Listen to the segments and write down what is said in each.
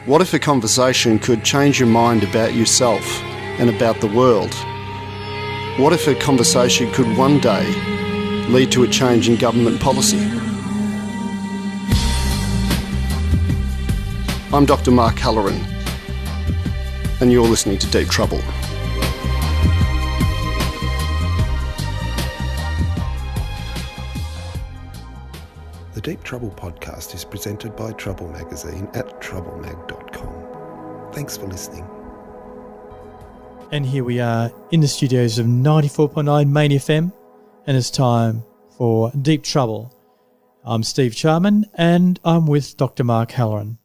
What if a conversation could change your mind about yourself and about the world? What if a conversation could one day lead to a change in government policy? I'm Dr. Mark Halloran, and you're listening to Deep Trouble. The Deep Trouble podcast is presented by Trouble Magazine at troublemag.com. Thanks for listening. And here we are in the studios of 94.9 Main FM, and it's time for Deep Trouble. I'm Steve Charman, and I'm with Dr. Mark Halloran.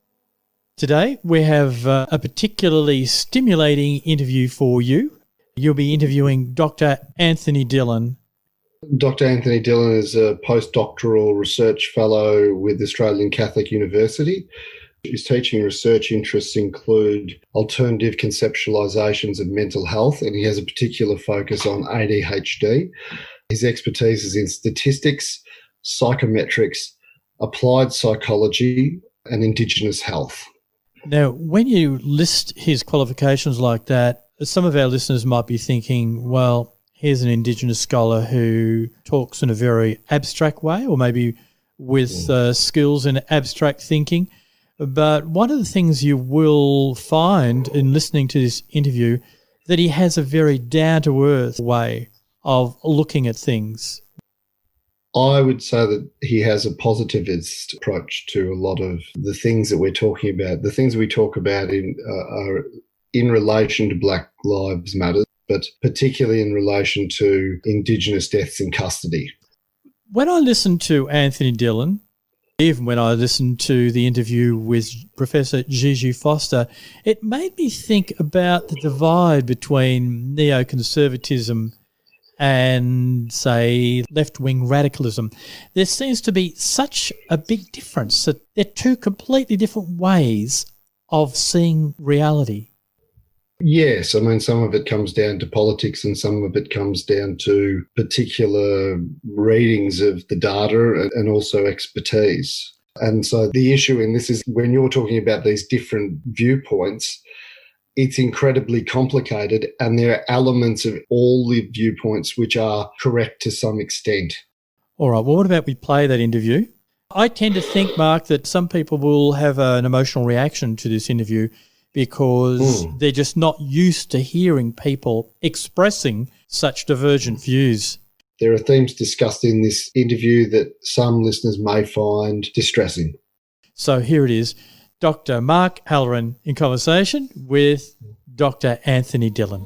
Today we have a particularly stimulating interview for you. You'll be interviewing Dr. Anthony Dillon. Dr. Anthony Dillon is a post-doctoral research fellow with Australian Catholic University. His teaching research interests include alternative conceptualisations of mental health, and he has a particular focus on ADHD. His expertise is in statistics, psychometrics, applied psychology, and Indigenous health. Now, when you list his qualifications like that, some of our listeners might be thinking, well, here's an Indigenous scholar who talks in a very abstract way, or maybe with skills in abstract thinking. But one of the things you will find in listening to this interview, that he has a very down-to-earth way of looking at things. I would say that he has a positivist approach to a lot of the things that we're talking about. The things we talk about are in relation to Black Lives Matter, but particularly in relation to Indigenous deaths in custody. When I listened to Anthony Dillon, even when I listened to the interview with Professor Gigi Foster, it made me think about the divide between neoconservatism and, say, left-wing radicalism. There seems to be such a big difference that they're two completely different ways of seeing reality. Yes, I mean, some of it comes down to politics and some of it comes down to particular readings of the data and also expertise. And so the issue in this is when you're talking about these different viewpoints, it's incredibly complicated, and there are elements of all the viewpoints which are correct to some extent. All right, well, what about we play that interview? I tend to think, Mark, that some people will have an emotional reaction to this interview because they're just not used to hearing people expressing such divergent views. There are themes discussed in this interview that some listeners may find distressing. So here it is. Dr. Mark Halloran in conversation with Dr. Anthony Dillon.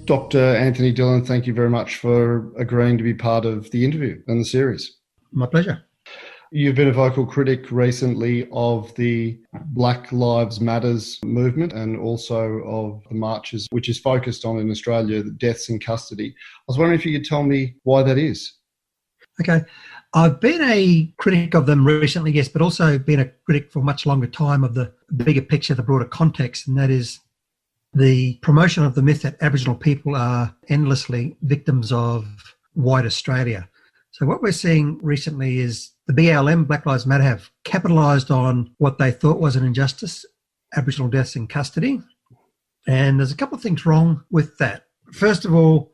Dr. Anthony Dillon, thank you very much for agreeing to be part of the interview and the series. My pleasure. You've been a vocal critic recently of the Black Lives Matters movement and also of the marches, which is focused on, in Australia, the deaths in custody. I was wondering if you could tell me why that is. Okay. I've been a critic of them recently, yes, but also been a critic for a much longer time of the bigger picture, the broader context, and that is the promotion of the myth that Aboriginal people are endlessly victims of white Australia. So what we're seeing recently is the BLM, Black Lives Matter, have capitalised on what they thought was an injustice, Aboriginal deaths in custody. And there's a couple of things wrong with that. First of all,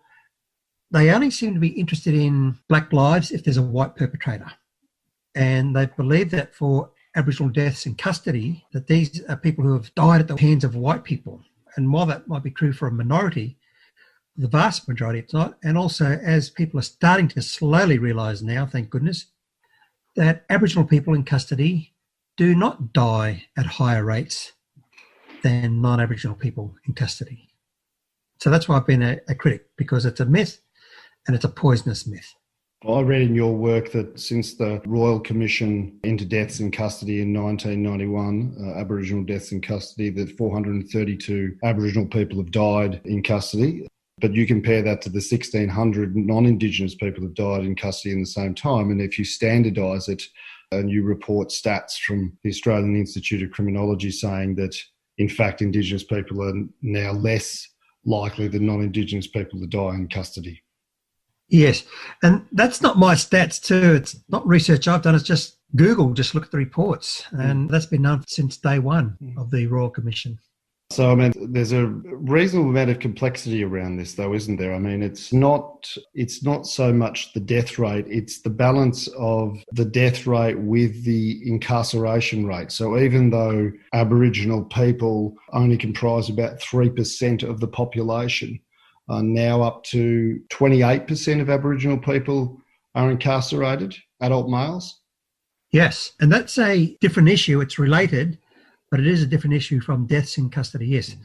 they only seem to be interested in black lives if there's a white perpetrator. And they believe that for Aboriginal deaths in custody, that these are people who have died at the hands of white people. And while that might be true for a minority, the vast majority it's not. And also, as people are starting to slowly realise now, thank goodness, that Aboriginal people in custody do not die at higher rates than non-Aboriginal people in custody. So that's why I've been a critic, because it's a myth and it's a poisonous myth. I read in your work that since the Royal Commission into deaths in custody in 1991, Aboriginal deaths in custody, that 432 Aboriginal people have died in custody. But you compare that to the 1,600 non-Indigenous people who have died in custody in the same time. And if you standardise it and you report stats from the Australian Institute of Criminology saying that in fact, Indigenous people are now less likely than non-Indigenous people to die in custody. Yes, and that's not my stats too. It's not research I've done. It's just Google. Just look at the reports, and that's been known since day one of the Royal Commission. So, I mean, there's a reasonable amount of complexity around this, though, isn't there? I mean, it's not so much the death rate, it's the balance of the death rate with the incarceration rate. So even though Aboriginal people only comprise about 3% of the population, now up to 28% of Aboriginal people are incarcerated, adult males. Yes, and that's a different issue. It's related, but it is a different issue from deaths in custody, yes.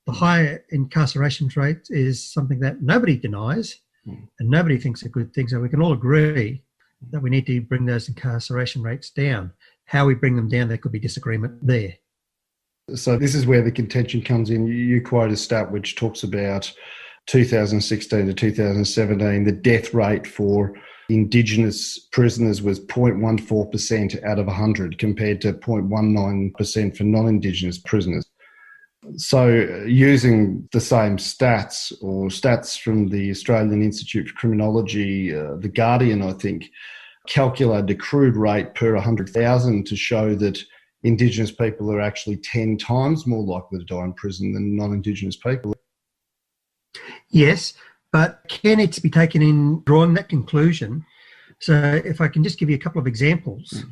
The higher incarceration rate is something that nobody denies and nobody thinks a good thing. So we can all agree that we need to bring those incarceration rates down. How we bring them down, there could be disagreement there. So this is where the contention comes in. You quote a stat which talks about 2016 to 2017, the death rate for Indigenous prisoners was 0.14% out of 100 compared to 0.19% for non-Indigenous prisoners. So using the same stats or stats from the Australian Institute of Criminology, The Guardian, I think, calculated a crude rate per 100,000 to show that Indigenous people are actually 10 times more likely to die in prison than non-Indigenous people. Yes, but can it be taken in drawing that conclusion? So if I can just give you a couple of examples.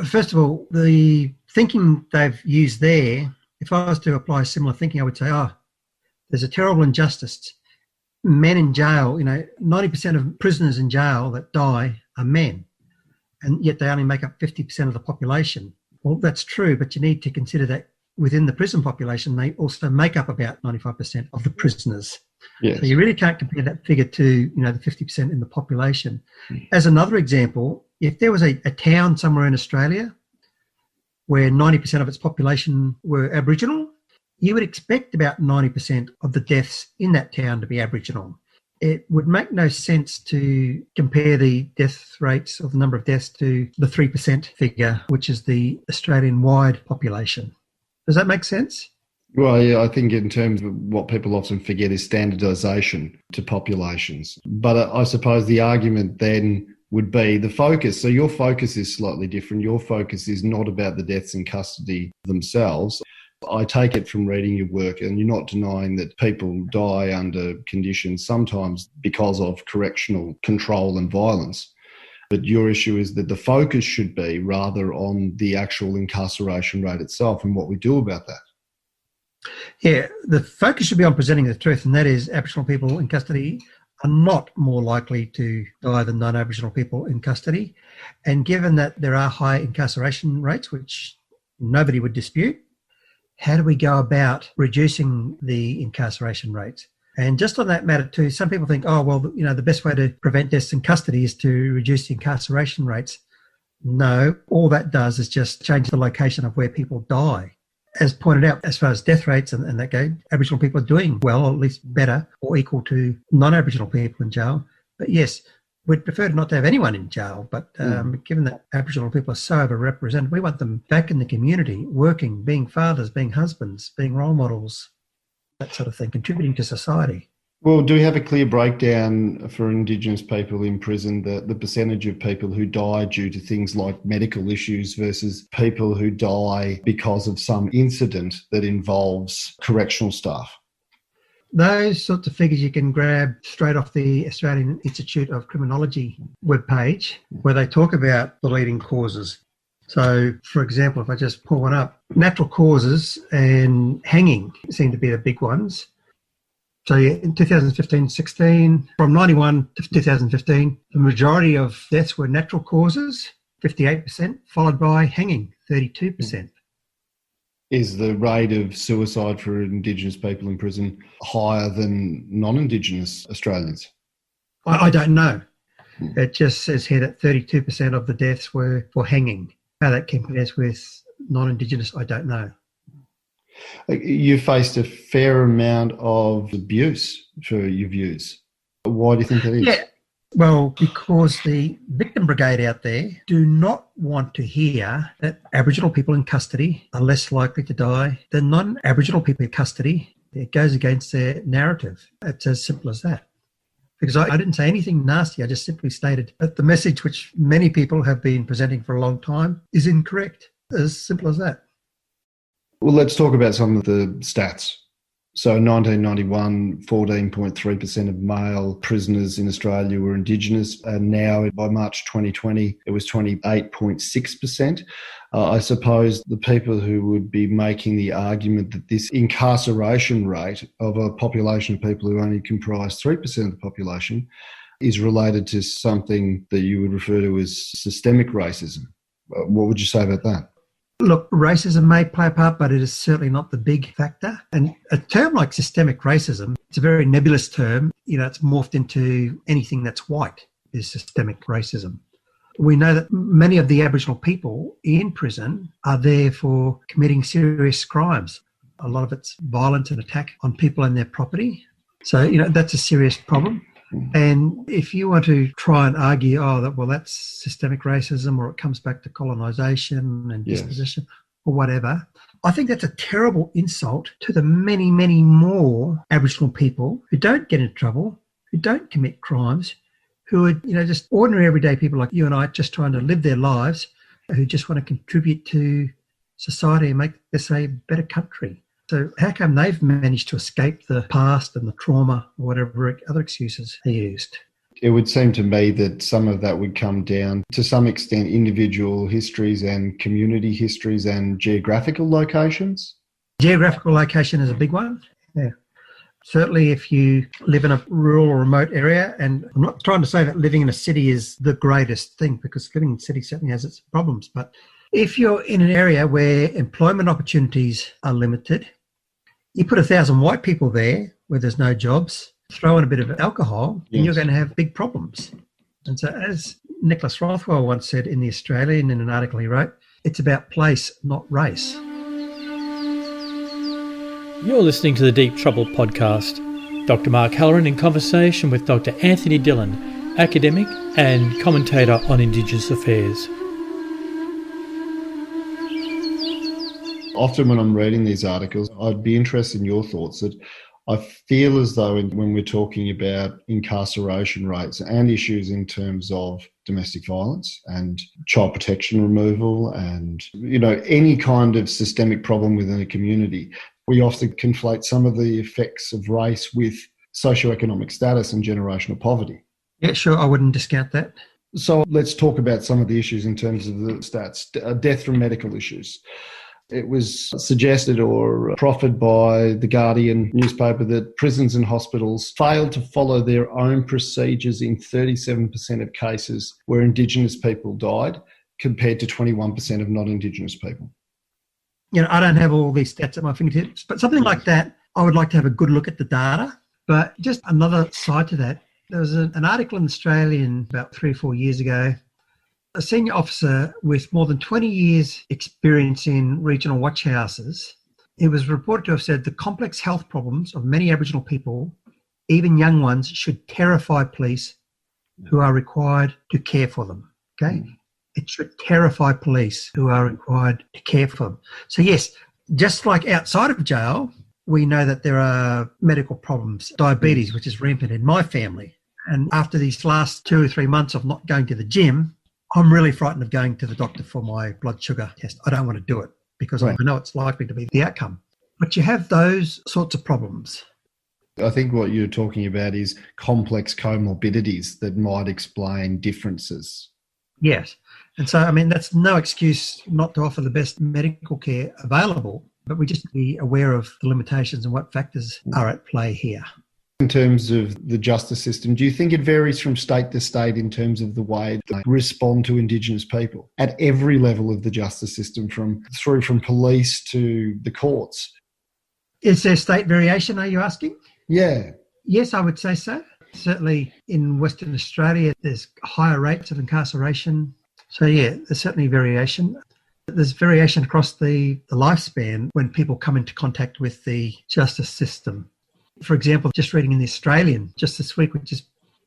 First of all, the thinking they've used there, if I was to apply similar thinking, I would say, there's a terrible injustice. Men in jail, 90% of prisoners in jail that die are men, and yet they only make up 50% of the population. Well, that's true, but you need to consider that within the prison population, they also make up about 95% of the prisoners. Yes. So you really can't compare that figure to, the 50% in the population. As another example, if there was a town somewhere in Australia where 90% of its population were Aboriginal, you would expect about 90% of the deaths in that town to be Aboriginal. It would make no sense to compare the death rates or the number of deaths to the 3% figure, which is the Australian-wide population. Does that make sense? Well, yeah, I think in terms of what people often forget is standardisation to populations. But I suppose the argument then would be the focus. So your focus is slightly different. Your focus is not about the deaths in custody themselves. I take it from reading your work, and you're not denying that people die under conditions sometimes because of correctional control and violence. But your issue is that the focus should be rather on the actual incarceration rate itself and what we do about that. Yeah, the focus should be on presenting the truth, and that is Aboriginal people in custody are not more likely to die than non-Aboriginal people in custody. And given that there are high incarceration rates, which nobody would dispute, how do we go about reducing the incarceration rates? And just on that matter too, some people think, the best way to prevent deaths in custody is to reduce the incarceration rates. No, all that does is just change the location of where people die. As pointed out, as far as death rates and that go, Aboriginal people are doing well, or at least better or equal to non-Aboriginal people in jail. But yes, we'd prefer not to have anyone in jail, but given that Aboriginal people are so overrepresented, we want them back in the community, working, being fathers, being husbands, being role models, that sort of thing, contributing to society. Well, do we have a clear breakdown for Indigenous people in prison, the percentage of people who die due to things like medical issues versus people who die because of some incident that involves correctional staff? Those sorts of figures you can grab straight off the Australian Institute of Criminology webpage, where they talk about the leading causes. So, for example, if I just pull one up, natural causes and hanging seem to be the big ones. So in 2015-16, from 91 to 2015, the majority of deaths were natural causes, 58%, followed by hanging, 32%. Is the rate of suicide for Indigenous people in prison higher than non-Indigenous Australians? I don't know. It just says here that 32% of the deaths were for hanging. How that compares with non-Indigenous, I don't know. You faced a fair amount of abuse for your views. Why do you think that is? Yeah, Well, because the victim brigade out there do not want to hear that Aboriginal people in custody are less likely to die than non-Aboriginal people in custody. It goes against their narrative. It's as simple as that. Because I didn't say anything nasty. I just simply stated that the message which many people have been presenting for a long time is incorrect. As simple as that. Well, let's talk about some of the stats. So in 1991, 14.3% of male prisoners in Australia were Indigenous, and now by March 2020, it was 28.6%. I suppose the people who would be making the argument that this incarceration rate of a population of people who only comprise 3% of the population is related to something that you would refer to as systemic racism. What would you say about that? Look, racism may play a part, but it is certainly not the big factor. And a term like systemic racism, it's a very nebulous term. It's morphed into anything that's white is systemic racism. We know that many of the Aboriginal people in prison are there for committing serious crimes. A lot of it's violence and attack on people and their property. So, that's a serious problem. And if you want to try and argue, that's systemic racism, or it comes back to colonisation and disposition or whatever, I think that's a terrible insult to the many, many more Aboriginal people who don't get into trouble, who don't commit crimes, who are, just ordinary everyday people like you and I, just trying to live their lives, who just want to contribute to society and make this a better country. So how come they've managed to escape the past and the trauma or whatever other excuses they used? It would seem to me that some of that would come down to some extent individual histories and community histories and geographical locations. Geographical location is a big one. Yeah. Certainly if you live in a rural or remote area, and I'm not trying to say that living in a city is the greatest thing, because living in a city certainly has its problems, but if you're in an area where employment opportunities are limited, you put 1,000 white people there where there's no jobs, throw in a bit of alcohol, and you're going to have big problems. And so as Nicholas Rothwell once said in The Australian in an article he wrote, it's about place, not race. You're listening to the Deep Trouble podcast. Dr. Mark Halloran in conversation with Dr. Anthony Dillon, academic and commentator on Indigenous affairs. Often when I'm reading these articles, I'd be interested in your thoughts. That I feel as though when we're talking about incarceration rates and issues in terms of domestic violence and child protection removal and, any kind of systemic problem within a community, we often conflate some of the effects of race with socioeconomic status and generational poverty. Yeah, sure, I wouldn't discount that. So let's talk about some of the issues in terms of the stats. Death from medical issues. It was suggested or proffered by the Guardian newspaper that prisons and hospitals failed to follow their own procedures in 37% of cases where Indigenous people died, compared to 21% of non-Indigenous people. I don't have all these stats at my fingertips, but something like that, I would like to have a good look at the data. But just another side to that, there was an article in The Australian about 3 or 4 years ago. A senior officer with more than 20 years experience in regional watch houses, he was reported to have said the complex health problems of many Aboriginal people, even young ones, should terrify police who are required to care for them. Okay? It should terrify police who are required to care for them. So yes, just like outside of jail, we know that there are medical problems, diabetes, which is rampant in my family. And after these last 2 or 3 months of not going to the gym, I'm really frightened of going to the doctor for my blood sugar test. I don't want to do it because I know it's likely to be the outcome. But you have those sorts of problems. I think what you're talking about is complex comorbidities that might explain differences. Yes. And so, that's no excuse not to offer the best medical care available, but we just need to be aware of the limitations and what factors are at play here. In terms of the justice system, do you think it varies from state to state in terms of the way they respond to Indigenous people at every level of the justice system, from police to the courts? Is there state variation, are you asking? Yeah. Yes, I would say so. Certainly in Western Australia, there's higher rates of incarceration. So yeah, there's certainly variation. There's variation across the lifespan when people come into contact with the justice system. For example, just reading in The Australian just this week, which is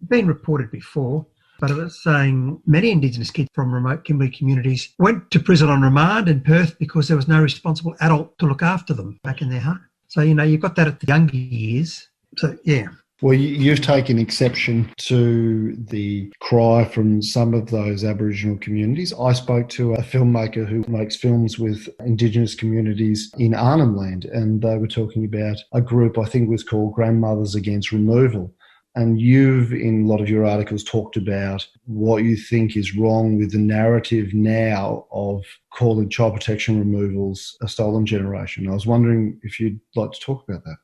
been reported before, but it was saying many Indigenous kids from remote Kimberley communities went to prison on remand in Perth because there was no responsible adult to look after them back in their home. So, you've got that at the younger years. So, yeah. Well, you've taken exception to the cry from some of those Aboriginal communities. I spoke to a filmmaker who makes films with Indigenous communities in Arnhem Land, and they were talking about a group I think was called Grandmothers Against Removal. And you've, in a lot of your articles, talked about what you think is wrong with the narrative now of calling child protection removals a stolen generation. I was wondering if you'd like to talk about that.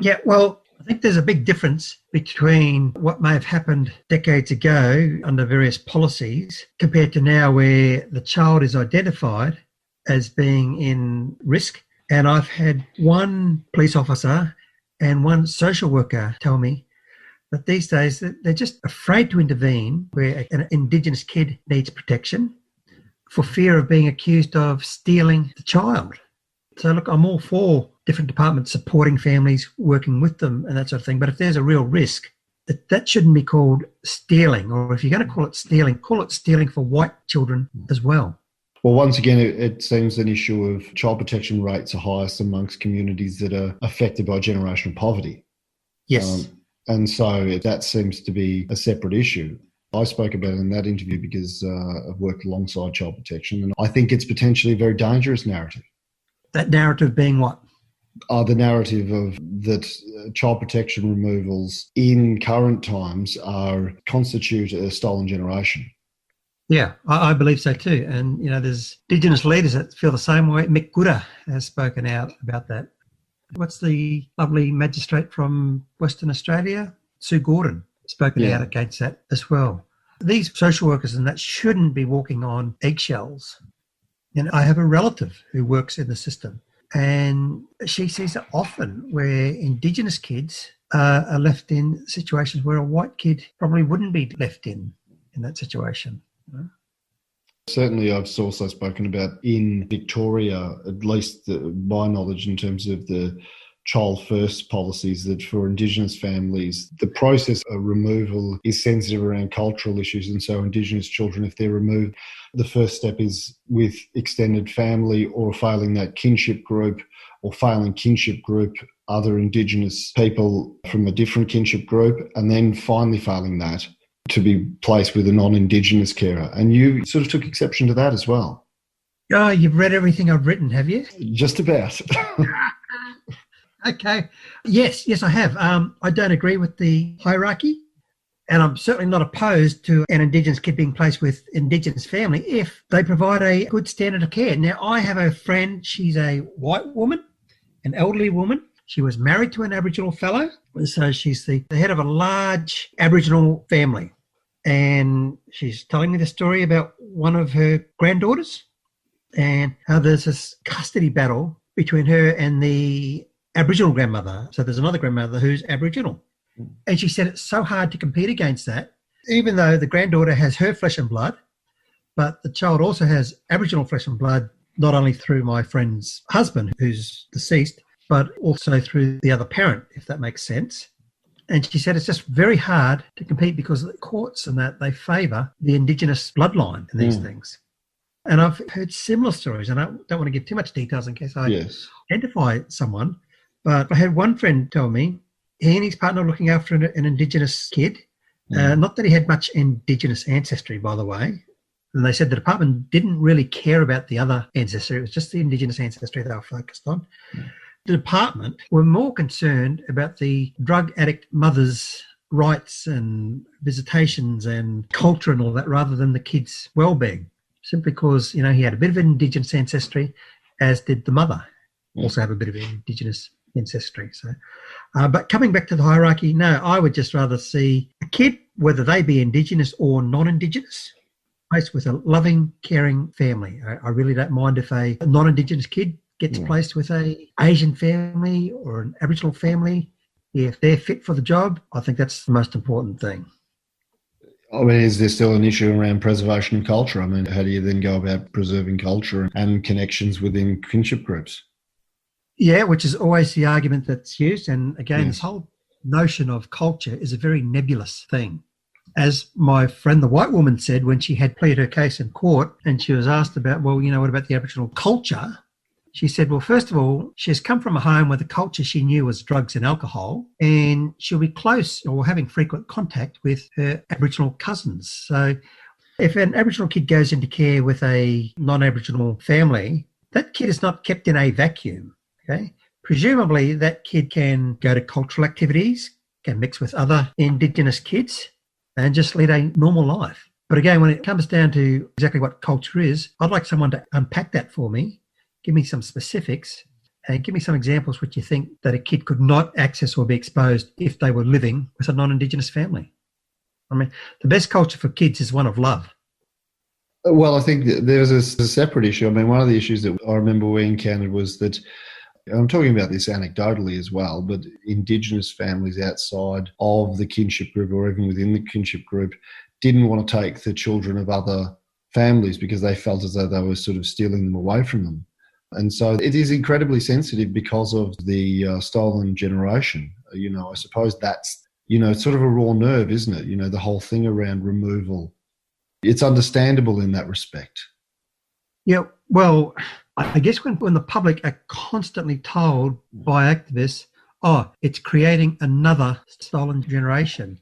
Yeah, well, I think there's a big difference between what may have happened decades ago under various policies compared to now, where the child is identified as being in risk. And I've had one police officer and one social worker tell me that these days they're just afraid to intervene where an Indigenous kid needs protection for fear of being accused of stealing the child. So look, I'm all for different departments supporting families, working with them and that sort of thing. But if there's a real risk, that shouldn't be called stealing. Or if you're going to call it stealing for white children as well. Well, once again, it seems an issue of child protection rates are highest amongst communities that are affected by generational poverty. Yes. And so that seems to be a separate issue. I spoke about it in that interview because I've worked alongside child protection, and I think it's potentially a very dangerous narrative. That narrative being what? The narrative of that child protection removals in current times constitute a stolen generation. Yeah, I believe so too. And, there's Indigenous leaders that feel the same way. Mick Gooder has spoken out about that. What's the lovely magistrate from Western Australia? Sue Gordon, spoken out against that as well. These social workers and that shouldn't be walking on eggshells. And I have a relative who works in the system, and she sees it often where Indigenous kids are left in situations where a white kid probably wouldn't be left in that situation. Certainly, I've also spoken about in Victoria, at least my knowledge in terms of the child first policies, that for Indigenous families, the process of removal is sensitive around cultural issues. And so Indigenous children, if they're removed, the first step is with extended family or failing that kinship group or failing kinship group, other Indigenous people from a different kinship group, and then finally failing that to be placed with a non-Indigenous carer. And you sort of took exception to that as well. Oh, you've read everything I've written, have you? Just about. Okay. Yes, I have. I don't agree with the hierarchy, and I'm certainly not opposed to an Indigenous kid being placed with Indigenous family if they provide a good standard of care. Now, I have a friend, she's a white woman, an elderly woman. She was married to an Aboriginal fellow, so she's the head of a large Aboriginal family. And she's telling me the story about one of her granddaughters and how there's this custody battle between her and the Aboriginal grandmother. So there's another grandmother who's Aboriginal. And she said it's so hard to compete against that, even though the granddaughter has her flesh and blood, but the child also has Aboriginal flesh and blood, not only through my friend's husband, who's deceased, but also through the other parent, if that makes sense. And she said it's just very hard to compete because the courts and that, they favour the Indigenous bloodline in these things. And I've heard similar stories, and I don't want to give too much details in case I identify someone, but I had one friend tell me he and his partner were looking after an Indigenous kid. Not that he had much Indigenous ancestry, by the way. And they said the department didn't really care about the other ancestry. It was just the Indigenous ancestry they were focused on. The department were more concerned about the drug addict mother's rights and visitations and culture and all that rather than the kid's well-being, simply because, he had a bit of Indigenous ancestry, as did the mother, also have a bit of Indigenous ancestry. So, but coming back to the hierarchy, no, I would just rather see a kid, whether they be Indigenous or non-Indigenous, placed with a loving, caring family. I really don't mind if a non-Indigenous kid gets placed with a Asian family or an Aboriginal family. If they're fit for the job, I think that's the most important thing. I mean, is there still an issue around preservation of culture? I mean, how do you then go about preserving culture and connections within kinship groups? Yeah, which is always the argument that's used. And again, this whole notion of culture is a very nebulous thing. As my friend, the white woman, said when she had pleaded her case in court and she was asked about, well, what about the Aboriginal culture? She said, well, first of all, she has come from a home where the culture she knew was drugs and alcohol, and she'll be close or having frequent contact with her Aboriginal cousins. So if an Aboriginal kid goes into care with a non-Aboriginal family, that kid is not kept in a vacuum, okay? Presumably that kid can go to cultural activities, can mix with other Indigenous kids and just lead a normal life. But again, when it comes down to exactly what culture is, I'd like someone to unpack that for me. Give me some specifics and give me some examples which you think that a kid could not access or be exposed if they were living with a non-Indigenous family. I mean, the best culture for kids is one of love. Well, I think there's a separate issue. I mean, one of the issues that I remember we encountered was that, I'm talking about this anecdotally as well, but Indigenous families outside of the kinship group or even within the kinship group didn't want to take the children of other families because they felt as though they were sort of stealing them away from them. And so it is incredibly sensitive because of the stolen generation. I suppose that's, sort of a raw nerve, isn't it? The whole thing around removal. It's understandable in that respect. Yeah, well, I guess when the public are constantly told by activists, it's creating another stolen generation.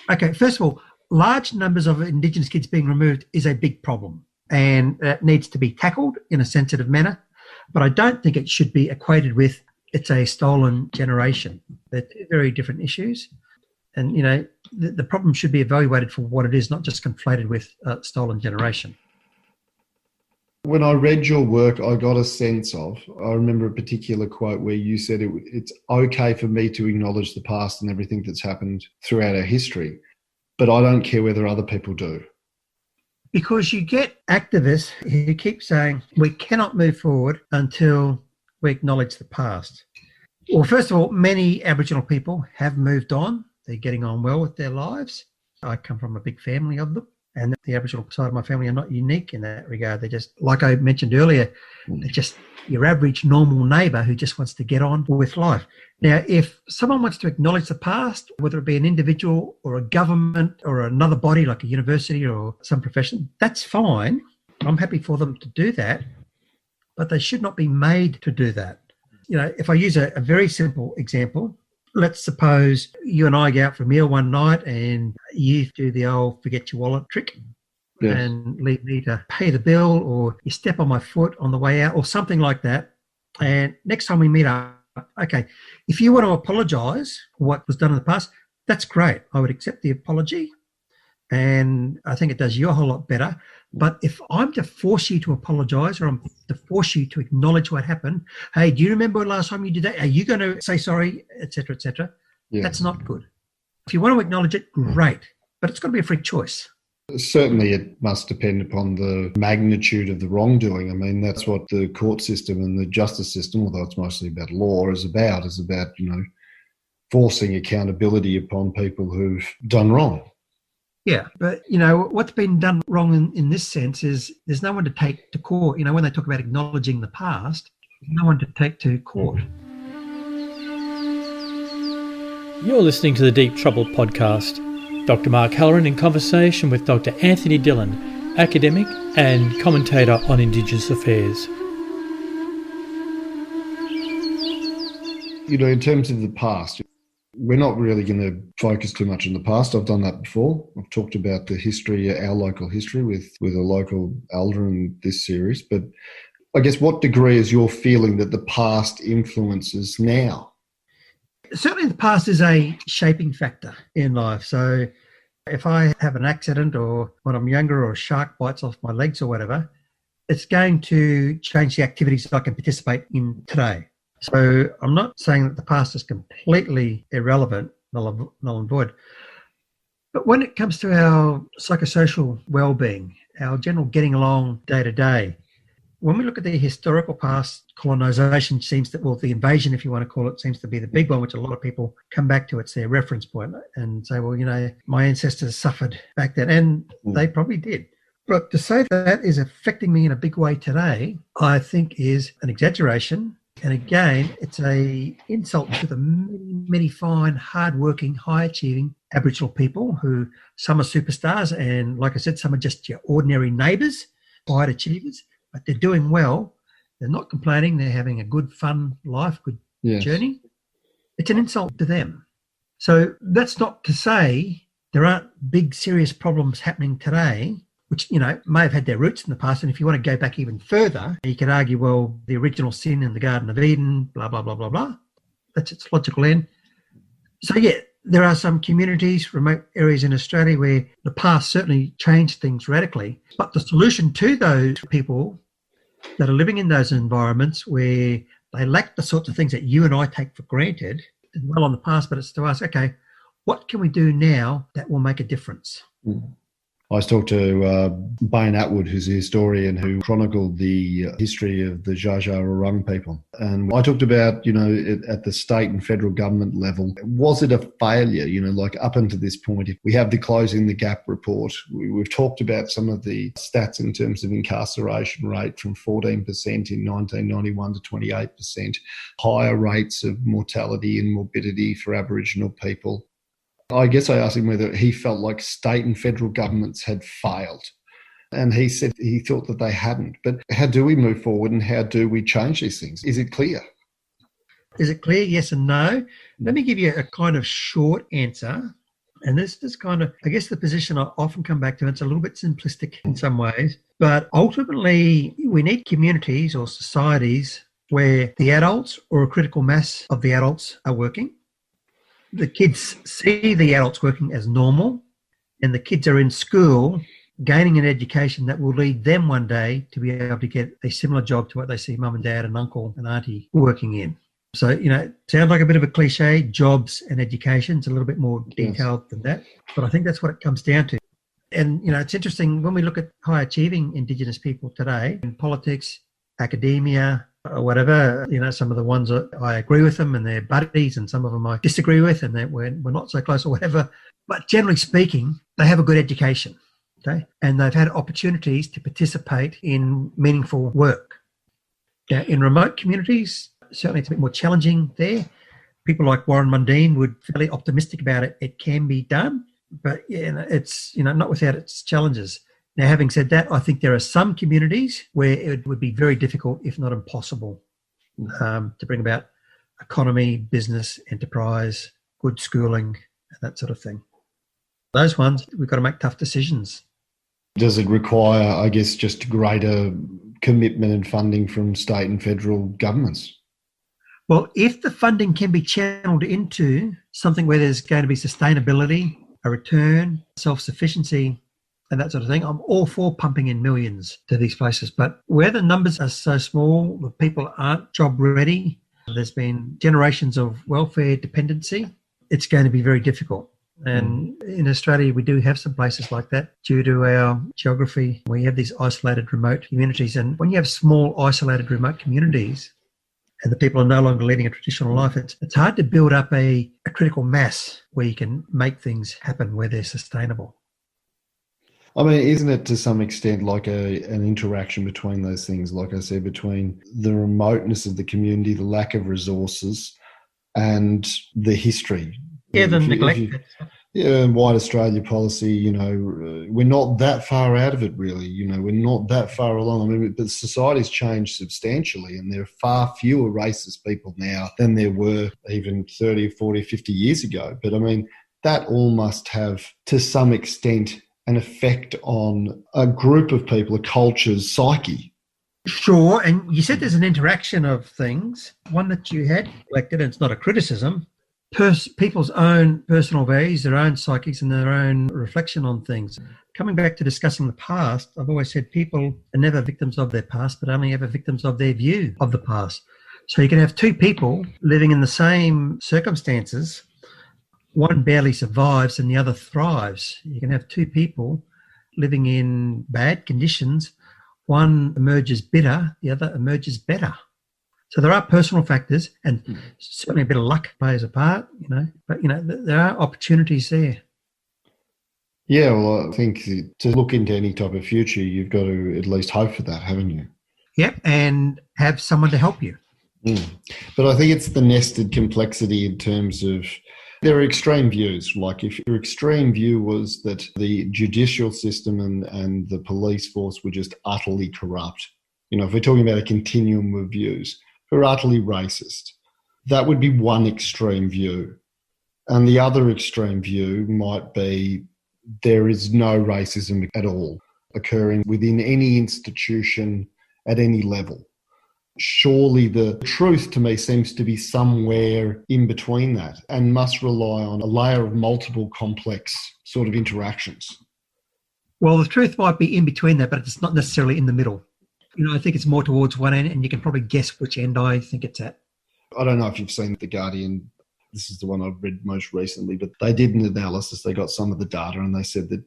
Okay, first of all, large numbers of Indigenous kids being removed is a big problem and it needs to be tackled in a sensitive manner. But I don't think it should be equated with it's a stolen generation. They're two very different issues. And, the problem should be evaluated for what it is, not just conflated with stolen generation. When I read your work, I got a sense of, I remember a particular quote where you said it's okay for me to acknowledge the past and everything that's happened throughout our history, but I don't care whether other people do. Because you get activists who keep saying we cannot move forward until we acknowledge the past. Well, first of all, many Aboriginal people have moved on. They're getting on well with their lives. I come from a big family of them, and the Aboriginal side of my family are not unique in that regard. They're just, like I mentioned earlier, they're just your average normal neighbour who just wants to get on with life. Now, if someone wants to acknowledge the past, whether it be an individual or a government or another body like a university or some profession, that's fine. I'm happy for them to do that, but they should not be made to do that. If I use a very simple example, let's suppose you and I go out for a meal one night and you do the old forget your wallet trick. Yes. And leave me to pay the bill, or you step on my foot on the way out or something like that. And next time we meet up, okay, if you want to apologise for what was done in the past, that's great. I would accept the apology. And I think it does you a whole lot better. But if I'm to force you to apologise or I'm to force you to acknowledge what happened, hey, do you remember last time you did that? Are you going to say sorry, et cetera, et cetera? Yeah. That's not good. If you want to acknowledge it, great. But it's got to be a free choice. Certainly it must depend upon the magnitude of the wrongdoing. I mean, that's what the court system and the justice system, although it's mostly about law, is about, forcing accountability upon people who've done wrong. Yeah, but, what's been done wrong in this sense is there's no one to take to court. When they talk about acknowledging the past, there's no one to take to court. You're listening to the Deep Trouble podcast. Dr. Mark Halloran in conversation with Dr. Anthony Dillon, academic and commentator on Indigenous affairs. In terms of the past, we're not really going to focus too much on the past. I've done that before. I've talked about the history, our local history with a local elder in this series. But I guess what degree is your feeling that the past influences now? Certainly the past is a shaping factor in life. So if I have an accident or when I'm younger or a shark bites off my legs or whatever, it's going to change the activities that I can participate in today. So I'm not saying that the past is completely irrelevant, null and void. But when it comes to our psychosocial well-being, our general getting along day to day, when we look at the historical past, colonisation the invasion, if you want to call it, seems to be the big one, which a lot of people come back to. It's their reference point and say, well, my ancestors suffered back then, and they probably did. But to say that is affecting me in a big way today, I think is an exaggeration. And again, it's a insult to the many, many fine, hard-working, high-achieving Aboriginal people who some are superstars and, like I said, some are just your ordinary neighbours, quiet achievers, but they're doing well. They're not complaining. They're having a good, fun life, good journey. It's an insult to them. So that's not to say there aren't big, serious problems happening today, which, you know, may have had their roots in the past. And if you want to go back even further, you could argue, well, the original sin in the Garden of Eden, blah, blah, blah, blah, blah. That's its logical end. So, yeah, there are some communities, remote areas in Australia where the past certainly changed things radically. But the solution to those people that are living in those environments where they lack the sorts of things that you and I take for granted, is well on the past, but it's to ask, okay, what can we do now that will make a difference? I was talking to Bain Atwood, who's a historian who chronicled the history of the Dja Dja Wurrung people. And I talked about, you know, at the state and federal government level, was it a failure? You know, like up until this point, if we have the Closing the Gap report, we've talked about some of the stats in terms of incarceration rate from 14% in 1991 to 28%, higher rates of mortality and morbidity for Aboriginal people. I guess I asked him whether he felt like state and federal governments had failed. And he said he thought that they hadn't. But how do we move forward and how do we change these things? Is it clear? Is it clear? Yes and no. Let me give you a kind of short answer. And this is kind of, I guess, the position I often come back to. It's a little bit simplistic in some ways. But ultimately, we need communities or societies where the adults or a critical mass of the adults are working. The kids see the adults working as normal, and the kids are in school gaining an education that will lead them one day to be able to get a similar job to what they see mum and dad and uncle and auntie working in. So, you know, it sounds like a bit of a cliche, jobs and education. It's a little bit more detailed than that, but I think that's what it comes down to. And, you know, it's interesting when we look at high achieving Indigenous people today in politics, academia, or whatever, you know, some of the ones that I agree with them and they're buddies, and some of them I disagree with and we're not so close or whatever. But generally speaking, they have a good education, okay? And they've had opportunities to participate in meaningful work. Now, in remote communities, certainly it's a bit more challenging there. People like Warren Mundine would be fairly optimistic about it. It can be done, but yeah, it's, you know, not without its challenges. Now, having said that, I think there are some communities where it would be very difficult, if not impossible, to bring about economy, business, enterprise, good schooling, that sort of thing. Those ones, we've got to make tough decisions. Does it require, I guess, just greater commitment and funding from state and federal governments? Well, if the funding can be channeled into something where there's going to be sustainability, a return, self-sufficiency, and that sort of thing, I'm all for pumping in millions to these places. But where the numbers are so small, the people aren't job ready, there's been generations of welfare dependency, it's going to be very difficult. And in Australia, we do have some places like that due to our geography. We have these isolated remote communities. And when you have small, isolated remote communities and the people are no longer leading a traditional life, it's hard to build up a critical mass where you can make things happen where they're sustainable. I mean, isn't it to some extent like an interaction between those things, like I said, between the remoteness of the community, the lack of resources, and the history? Yeah, the neglect. Yeah, and White Australia policy, you know, we're not that far out of it, really. You know, we're not that far along. I mean, but society's changed substantially, and there are far fewer racist people now than there were even 30, 40, 50 years ago. But I mean, that all must have, to some extent, an effect on a group of people, a culture's psyche. Sure, and you said there's an interaction of things. One that you had collected, and it's not a criticism, people's own personal values, their own psyches, and their own reflection on things. Coming back to discussing the past, I've always said people are never victims of their past, but only ever victims of their view of the past. So you can have two people living in the same circumstances. One barely survives and the other thrives. You can have two people living in bad conditions. One emerges bitter, the other emerges better. So there are personal factors, and certainly a bit of luck plays a part, you know, but, you know, there are opportunities there. Yeah, well, I think to look into any type of future, you've got to at least hope for that, haven't you? Yep, and have someone to help you. Mm. But I think it's the nested complexity in terms of there are extreme views. Like if your extreme view was that the judicial system and the police force were just utterly corrupt, if we're talking about a continuum of views, were utterly racist, that would be one extreme view. And the other extreme view might be there is no racism at all occurring within any institution at any level. Surely the truth to me seems to be somewhere in between that and must rely on a layer of multiple complex sort of interactions. Well, the truth might be in between that, but it's not necessarily in the middle. I think it's more towards one end, and you can probably guess which end I think it's at. I don't know if you've seen The Guardian. This is the one I've read most recently, but they did an analysis. They got some of the data and they said that,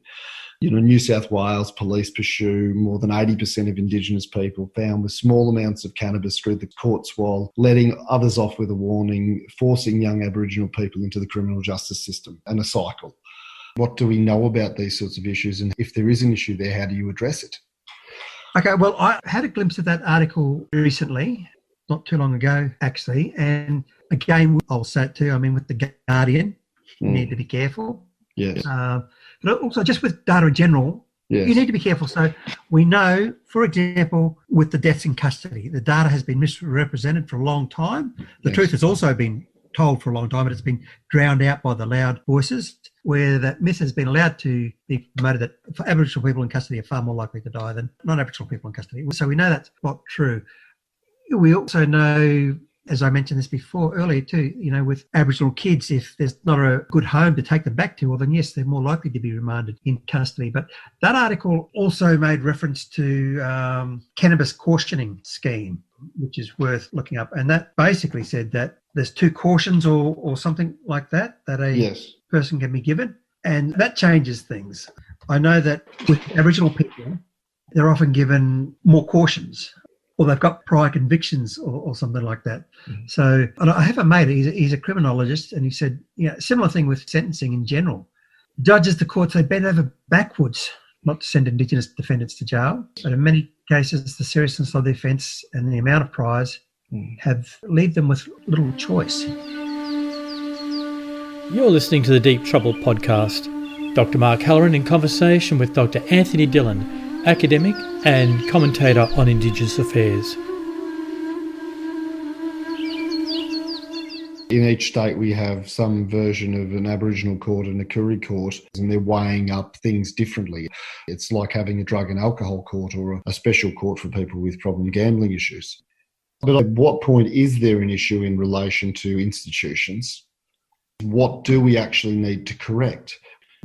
New South Wales police pursue more than 80% of Indigenous people found with small amounts of cannabis through the courts while letting others off with a warning, forcing young Aboriginal people into the criminal justice system and a cycle. What do we know about these sorts of issues? And if there is an issue there, how do you address it? Okay, well, I had a glimpse of that article recently, not too long ago, actually. And again, I'll say it too, with The Guardian, you need to be careful. Yes. But also just with data in general, yes, you need to be careful. So we know, for example, with the deaths in custody, the data has been misrepresented for a long time. The truth has also been told for a long time, but it's been drowned out by the loud voices, where that myth has been allowed to be promoted that for Aboriginal people in custody are far more likely to die than non-Aboriginal people in custody. So we know that's not true. We also know, as I mentioned this before earlier too, with Aboriginal kids, if there's not a good home to take them back to, well then yes, they're more likely to be remanded in custody. But that article also made reference to cannabis cautioning scheme, which is worth looking up. And that basically said that there's 2 cautions or something like that a person can be given. And that changes things. I know that with Aboriginal people, they're often given more cautions, or they've got prior convictions or something like that. Mm-hmm. So and I have a mate, he's a criminologist, and he said, similar thing with sentencing in general. Judges, the courts, they bend over backwards not to send Indigenous defendants to jail. But in many cases, the seriousness of the offence and the amount of priors have leave them with little choice. You're listening to the Deep Trouble podcast. Dr. Mark Halloran in conversation with Dr. Anthony Dillon, academic and commentator on Indigenous affairs. In each state we have some version of an Aboriginal court and a Koori court, and they're weighing up things differently. It's like having a drug and alcohol court or a special court for people with problem gambling issues. But at what point is there an issue in relation to institutions? What do we actually need to correct?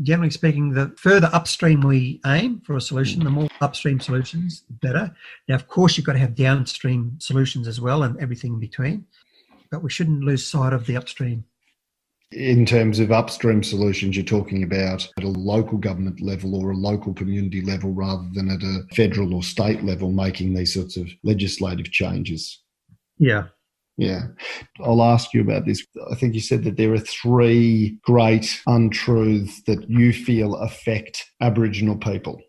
Generally speaking, the further upstream we aim for a solution, the more upstream solutions, the better. Now, of course, you've got to have downstream solutions as well and everything in between, but we shouldn't lose sight of the upstream. In terms of upstream solutions, you're talking about at a local government level or a local community level rather than at a federal or state level making these sorts of legislative changes. Yeah. Yeah. I'll ask you about this. I think you said that there are 3 great untruths that you feel affect Aboriginal people.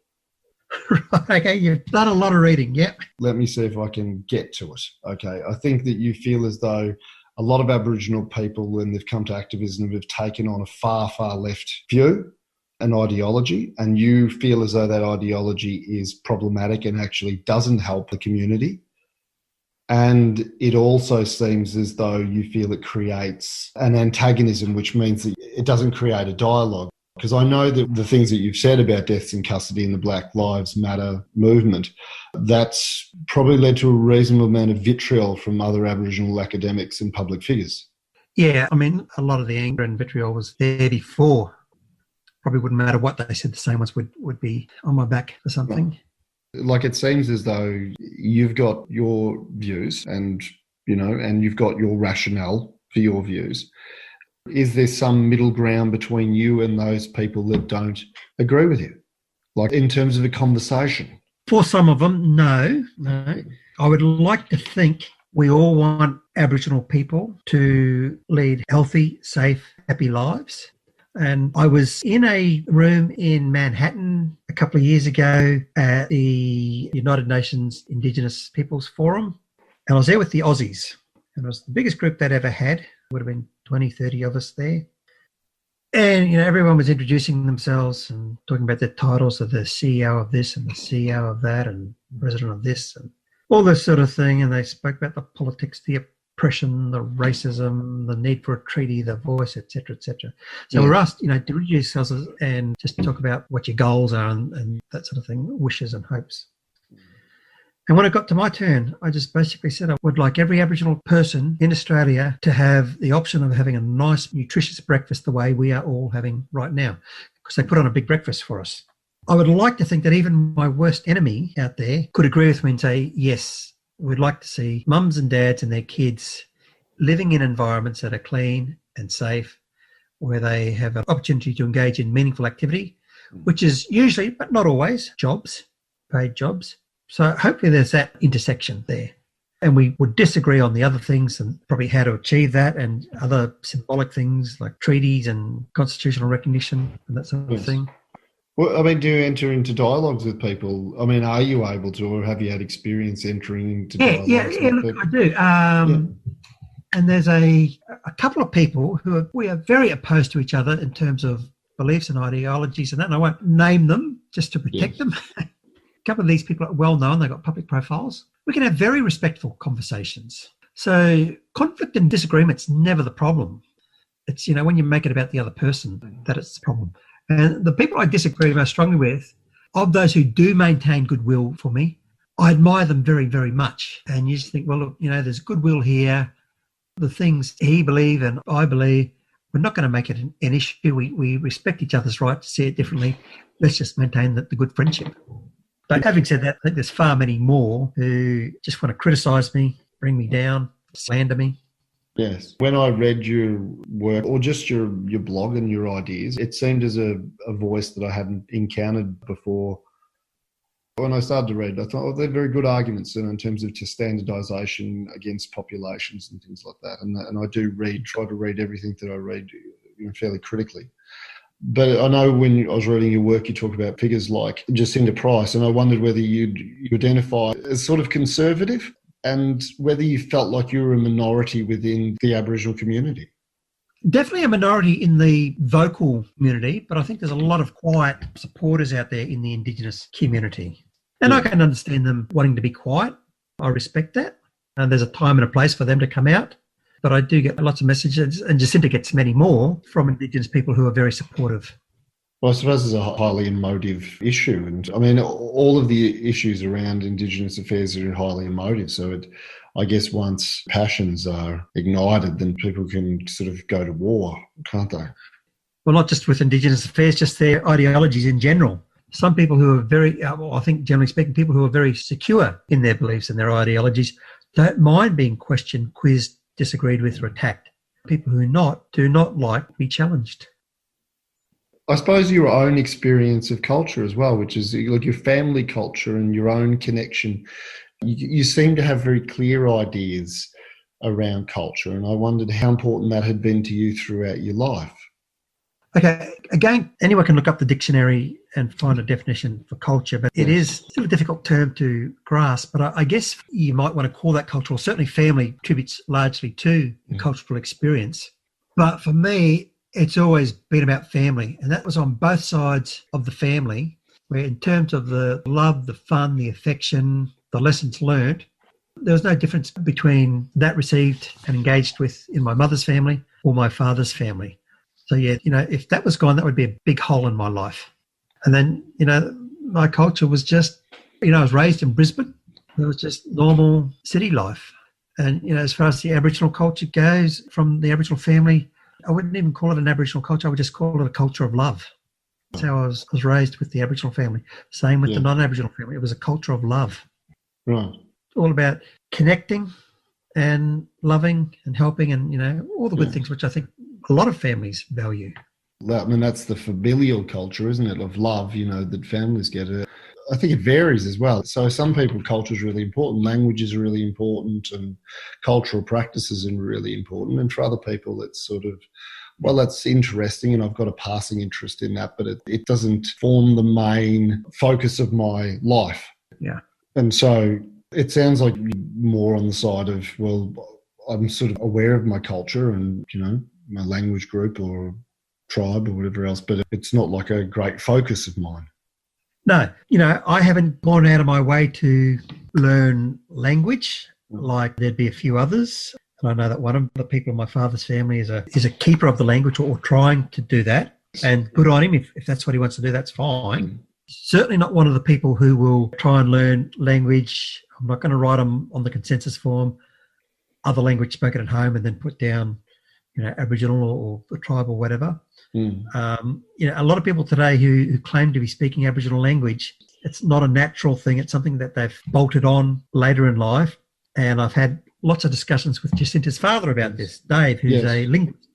Right, okay, you've done a lot of reading, yep. Let me see if I can get to it. Okay, I think that you feel as though a lot of Aboriginal people, when they've come to activism, have taken on a far, far left view and ideology, and you feel as though that ideology is problematic and actually doesn't help the community. And it also seems as though you feel it creates an antagonism, which means that it doesn't create a dialogue. Because I know that the things that you've said about deaths in custody and the Black Lives Matter movement, that's probably led to a reasonable amount of vitriol from other Aboriginal academics and public figures. Yeah, I mean, a lot of the anger and vitriol was there before. Probably wouldn't matter what they said, the same ones would be on my back for something. Like, it seems as though you've got your views and you've got your rationale for your views. Is there some middle ground between you and those people that don't agree with you? Like, in terms of a conversation? For some of them, no. I would like to think we all want Aboriginal people to lead healthy, safe, happy lives. And I was in a room in Manhattan a couple of years ago at the United Nations Indigenous Peoples Forum, and I was there with the Aussies. And it was the biggest group they'd ever had. Would have been 20, 30 of us there. And, everyone was introducing themselves and talking about their titles of the CEO of this and the CEO of that and president of this and all this sort of thing. And they spoke about the politics, the oppression, the racism, the need for a treaty, the voice, etc., etc. So we're asked, to introduce ourselves and just talk about what your goals are and that sort of thing, wishes and hopes. And when it got to my turn, I just basically said I would like every Aboriginal person in Australia to have the option of having a nice, nutritious breakfast the way we are all having right now, because they put on a big breakfast for us. I would like to think that even my worst enemy out there could agree with me and say, yes, we'd like to see mums and dads and their kids living in environments that are clean and safe, where they have an opportunity to engage in meaningful activity, which is usually, but not always, jobs, paid jobs. So hopefully there's that intersection there. And we would disagree on the other things and probably how to achieve that and other symbolic things like treaties and constitutional recognition and that sort of thing. Well, do you enter into dialogues with people? Are you able to, or have you had experience entering into dialogues with people? I do. And there's a couple of people we are very opposed to each other in terms of beliefs and ideologies and that, and I won't name them just to protect them. A couple of these people are well known, they've got public profiles. We can have very respectful conversations. So conflict and disagreement's never the problem. It's, when you make it about the other person, that it's the problem. And the people I disagree most strongly with, of those who do maintain goodwill for me, I admire them very, very much. And you just think, well, look, there's goodwill here. The things he believes and I believe, we're not going to make it an issue. We respect each other's right to see it differently. Let's just maintain the good friendship. But having said that, I think there's far many more who just want to criticise me, bring me down, slander me. Yes. When I read your work or just your blog and your ideas, it seemed as a voice that I hadn't encountered before. When I started to read, I thought, they're very good arguments in terms of just standardisation against populations and things like that. And I do try to read everything that I read fairly critically. But I know when I was reading your work, you talk about figures like Jacinta Price, and I wondered whether you identify as sort of conservative and whether you felt like you were a minority within the Aboriginal community. Definitely a minority in the vocal community, but I think there's a lot of quiet supporters out there in the Indigenous community. And I can understand them wanting to be quiet. I respect that. And there's a time and a place for them to come out. But I do get lots of messages, and Jacinta gets many more from Indigenous people who are very supportive. Well, I suppose it's a highly emotive issue. And all of the issues around Indigenous affairs are highly emotive. So I guess once passions are ignited, then people can sort of go to war, can't they? Well, not just with Indigenous affairs, just their ideologies in general. Some people who are very, I think generally speaking, people who are very secure in their beliefs and their ideologies don't mind being questioned, quizzed, disagreed with or attacked. People who do not like to be challenged. I suppose your own experience of culture as well, which is like your family culture and your own connection. You seem to have very clear ideas around culture, and I wondered how important that had been to you throughout your life. Okay, again, anyone can look up the dictionary and find a definition for culture, but it is still a difficult term to grasp. But I guess you might want to call that cultural. Certainly family contributes largely to the cultural experience. But for me, it's always been about family. And that was on both sides of the family, where in terms of the love, the fun, the affection, the lessons learned, there was no difference between that received and engaged with in my mother's family or my father's family. So, if that was gone, that would be a big hole in my life. And then, my culture was just, I was raised in Brisbane. It was just normal city life. And, as far as the Aboriginal culture goes, from the Aboriginal family, I wouldn't even call it an Aboriginal culture. I would just call it a culture of love. That's how I was raised with the Aboriginal family. Same with the non-Aboriginal family. It was a culture of love. Right. All about connecting and loving and helping and, all the good things, which I think a lot of families value. That's the familial culture, isn't it, of love, that families get. I think it varies as well. So some people, culture is really important, languages are really important, and cultural practices are really important. And for other people, it's sort of, well, that's interesting and I've got a passing interest in that, but it doesn't form the main focus of my life. Yeah. And so it sounds like more on the side of, well, I'm sort of aware of my culture and, my language group or tribe or whatever else, but it's not like a great focus of mine. No, I haven't gone out of my way to learn language like there'd be a few others. And I know that one of the people in my father's family is a keeper of the language or trying to do that. And good on him. If that's what he wants to do, that's fine. Certainly not one of the people who will try and learn language. I'm not going to write them on the consensus form, other language spoken at home, and then put down, Aboriginal or the tribe or whatever. A lot of people today who claim to be speaking Aboriginal language, it's not a natural thing. It's something that they've bolted on later in life. And I've had lots of discussions with Jacinta's father about this, Dave, who's a linguist.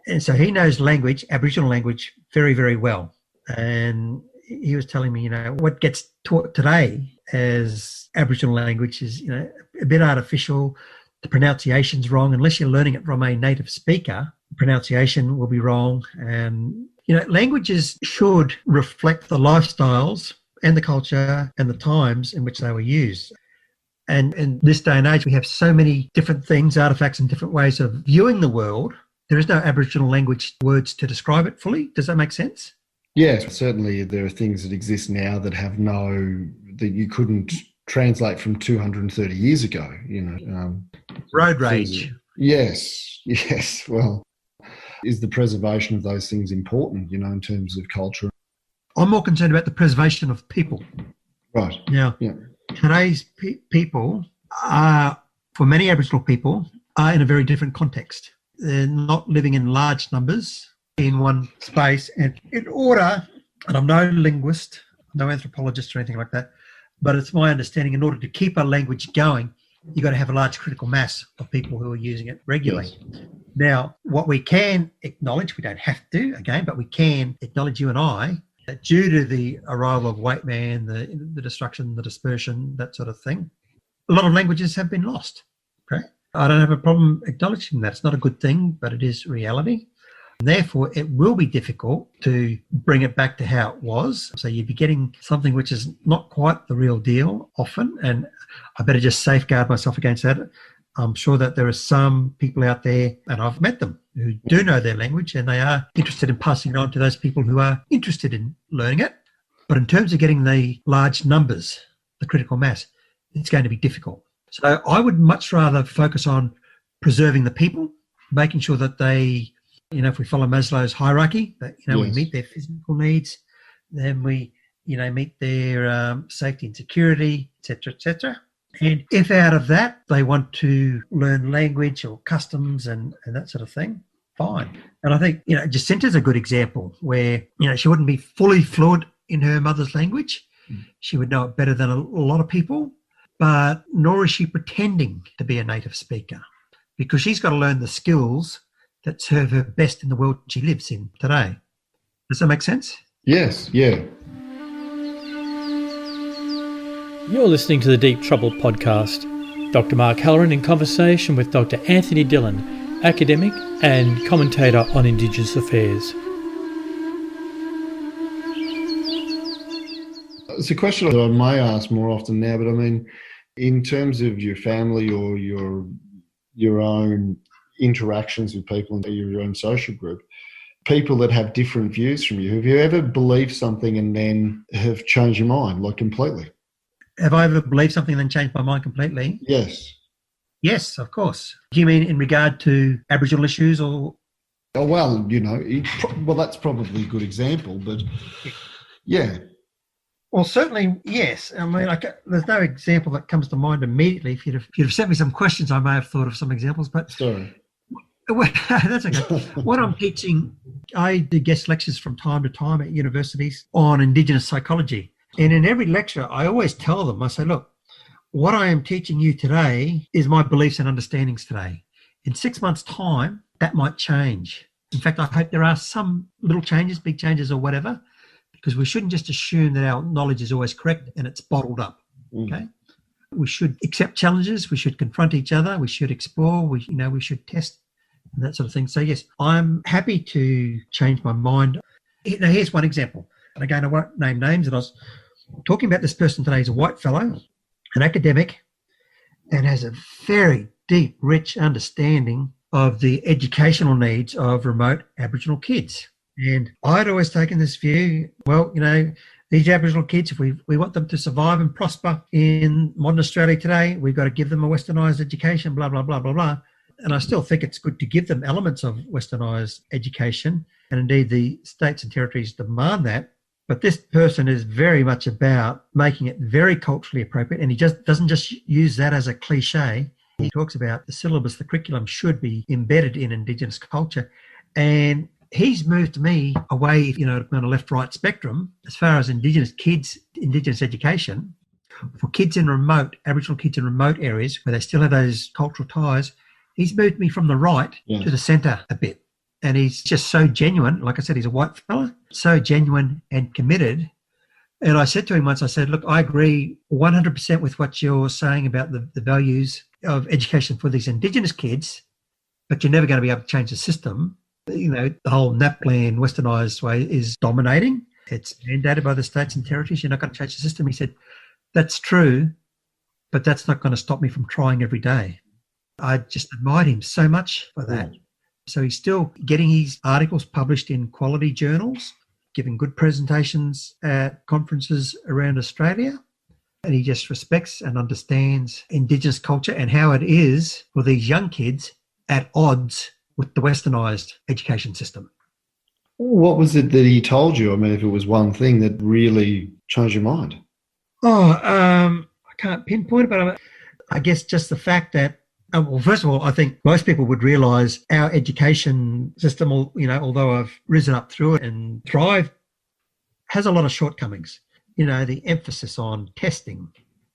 And so he knows language, Aboriginal language, very, very well. And he was telling me, what gets taught today as Aboriginal language is, a bit artificial. The pronunciation's wrong. Unless you're learning it from a native speaker, pronunciation will be wrong. And, languages should reflect the lifestyles and the culture and the times in which they were used. And in this day and age, we have so many different things, artifacts, and different ways of viewing the world. There is no Aboriginal language words to describe it fully. Does that make sense? Yes, certainly there are things that exist now that that you couldn't translate from 230 years ago, Road rage. Yes. Well, is the preservation of those things important, in terms of culture? I'm more concerned about the preservation of people. Right. Now, today's people are, for many Aboriginal people, are in a very different context. They're not living in large numbers in one space. And in order, and I'm no linguist, no anthropologist or anything like that, but it's my understanding in order to keep a language going, you've got to have a large critical mass of people who are using it regularly. Yes. Now, what we can acknowledge, we don't have to, again, but we can acknowledge, you and I, that due to the arrival of white man, the destruction, the dispersion, that sort of thing, a lot of languages have been lost. Okay, I don't have a problem acknowledging that. It's not a good thing, but it is reality. Therefore, it will be difficult to bring it back to how it was. So you'd be getting something which is not quite the real deal often, and I better just safeguard myself against that. I'm sure that there are some people out there, and I've met them, who do know their language and they are interested in passing it on to those people who are interested in learning it. But in terms of getting the large numbers, the critical mass, it's going to be difficult. So I would much rather focus on preserving the people, making sure that they, if we follow Maslow's hierarchy, that, we meet their physical needs, then we, meet their safety and security, et cetera, et cetera. And if out of that they want to learn language or customs and that sort of thing, fine. And I think, Jacinta's a good example where, she wouldn't be fully fluent in her mother's language. She would know it better than a lot of people, but nor is she pretending to be a native speaker, because she's got to learn the skills that serve her best in the world she lives in today. Does that make sense? Yes, yeah. You're listening to the Deep Trouble podcast. Dr. Mark Halloran in conversation with Dr. Anthony Dillon, academic and commentator on Indigenous affairs. It's a question that I may ask more often now, but I mean, in terms of your family or your own interactions with people in your own social group, people that have different views from you, have you ever believed something and then have changed your mind, like completely? Have I ever believed something and then changed my mind completely? Yes. Yes, of course. Do you mean in regard to Aboriginal issues or? Oh, well, that's probably a good example, but yeah. Well, certainly, yes. I mean, there's no example that comes to mind immediately. If you'd have sent me some questions, I may have thought of some examples, but sorry. Well, that's okay. What I'm teaching, I do guest lectures from time to time at universities on Indigenous psychology. And in every lecture, I always tell them, I say, look, what I am teaching you today is my beliefs and understandings today. In 6 months' time, that might change. In fact, I hope there are some little changes, big changes or whatever, because we shouldn't just assume that our knowledge is always correct and it's bottled up, okay? We should accept challenges. We should confront each other. We should explore. We should test and that sort of thing. So, yes, I'm happy to change my mind. Now, here's one example. And again, I won't name names. And I was talking about this person today. He's a white fellow, an academic, and has a very deep, rich understanding of the educational needs of remote Aboriginal kids. And I'd always taken this view, well, these Aboriginal kids, if we want them to survive and prosper in modern Australia today, we've got to give them a westernised education, blah, blah, blah, blah, blah. And I still think it's good to give them elements of westernised education. And indeed, the states and territories demand that. But this person is very much about making it very culturally appropriate. And he just doesn't just use that as a cliche. He talks about the syllabus, the curriculum should be embedded in Indigenous culture. And he's moved me away, on a left-right spectrum, as far as Indigenous kids, Indigenous education. For kids in Aboriginal kids in remote areas where they still have those cultural ties, he's moved me from the right to the centre a bit. And he's just so genuine. Like I said, he's a white fella, so genuine and committed. And I said to him once, I said, look, I agree 100% with what you're saying about the values of education for these Indigenous kids, but you're never going to be able to change the system. The whole NAPLAN westernised way is dominating. It's mandated by the states and territories. You're not going to change the system. He said, that's true, but that's not going to stop me from trying every day. I just admired him so much for that. So he's still getting his articles published in quality journals, giving good presentations at conferences around Australia. And he just respects and understands Indigenous culture and how it is for these young kids at odds with the westernised education system. What was it that he told you? I mean, if it was one thing that really changed your mind? I can't pinpoint it, but I guess just the fact that, well, first of all, I think most people would realise our education system, although I've risen up through it and thrived, has a lot of shortcomings. The emphasis on testing,